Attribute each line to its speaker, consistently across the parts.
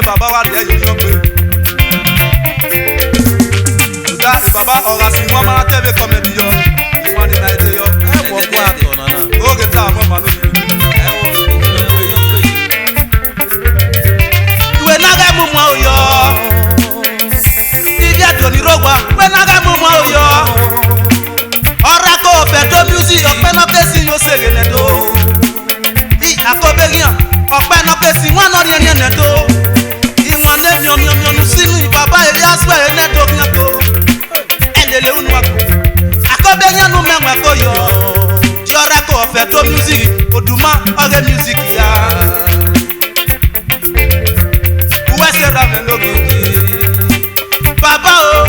Speaker 1: Baba wa dia yogbe da baba ora si mo ma tebe comedy yo won ni night yo o ge ta mo ma lo we na ga mu mo yo ibi adoni rogwa we na ga mu mo yo ora ko fe do music ope no pe si yo sege ne do i akobe yan ope no pe si won no ri eni ne do iwon le mi onu sinu baba Elias we ne do yan ko elele unu ako akobe yan nu menwe ko yo ora ko fe do music oduma oge music ya we se ra me no baba o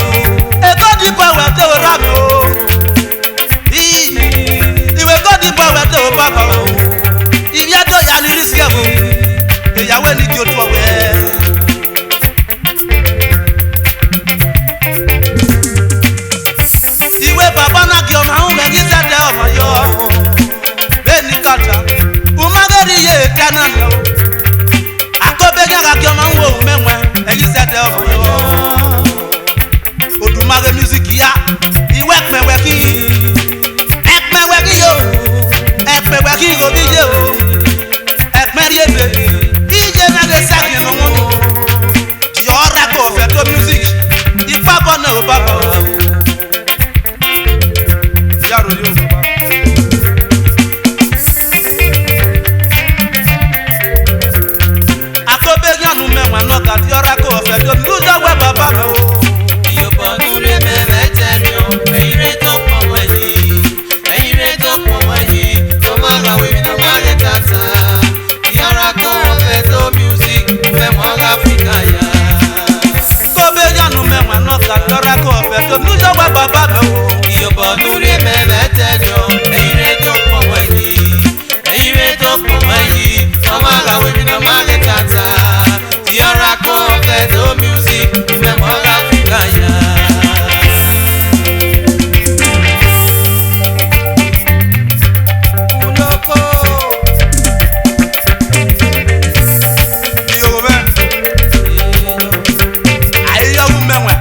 Speaker 1: e go di power to ra me o iwe go di power to baba o ibi ado ya ni risk e mo eyawo ni ki o to we iwe baba na ki o ma un me ki se de o ma yo be ni kata o ma gari ye kana no akobe ga ki o ma un wo menwe e ki se de o ma yo odumare music ya iwe pewe ki yo epewe ki go bije o eperi ebe ije na ge sagi no mo yo ra ko fe to music ipa bo na o baba o yaro yo akobe yanu menwa no ka yo ra ko fe to lu jo we baba o baba me o iyo bodure me betejo eyire to pomo yi mama ga we na mage tata yara ko to music me mo ga fikaya uloko iyo be ayo menwe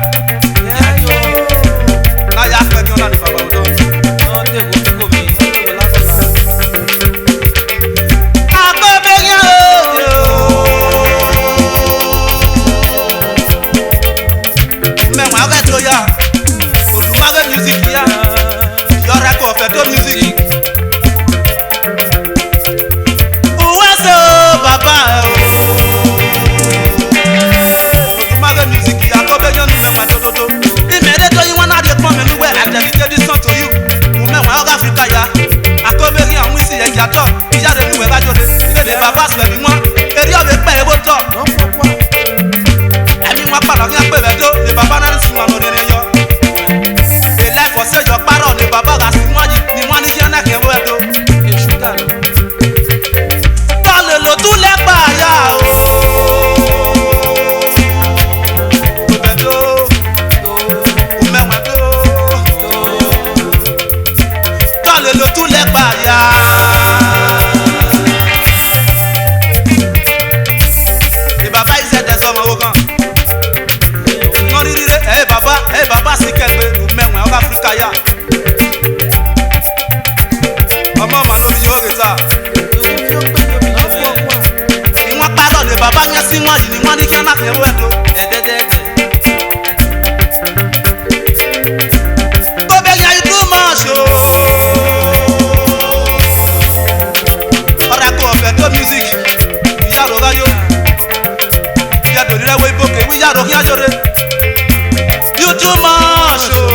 Speaker 1: baba se bi won eri o be pe ewo to emi won paro ki pe be do le baba na si won no de yo e life o se yo paro le baba ga si won ni won ni je na ke wo do e shuta to le lo tu le pa ya o be do o me wa do to le lo tu le pa ya baba si kegbe du menwe o Africa ya omo ma lo mi yo geta ni won paro le baba yan si won yi ni won ni ki na fe wo edo dedede ko be ya you much o ora ko fe to music ya ro ga yo ya do ni rewo iboke wi ya ro ki ajore you too much oh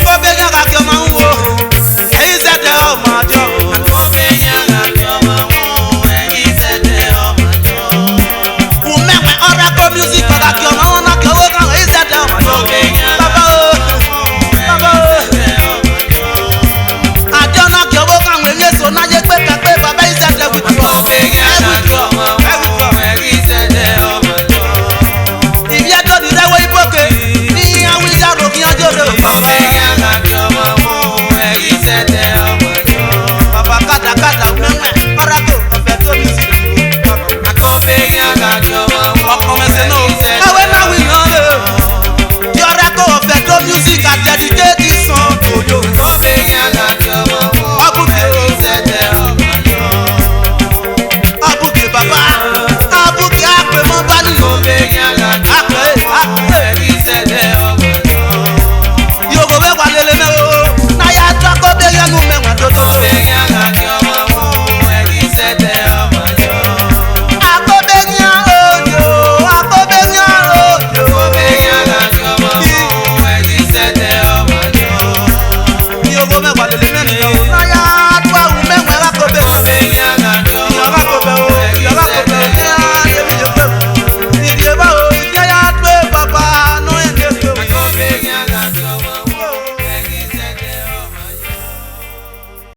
Speaker 1: ko be ya ga ki o ma wo eyi se de o ma jo ko be ya ga ki o ma wo eyi se de o ma jo u me we ora ko music ga ki o ma wo na ko ga eyi se de o ma jo baba o baba o ajo na ki o wo ga we yeso na ye pe ka pe baba eyi se de with you ko be ya ga ki o ma wo eyi se de o ma jo ibi ado ni rewo iboke gadio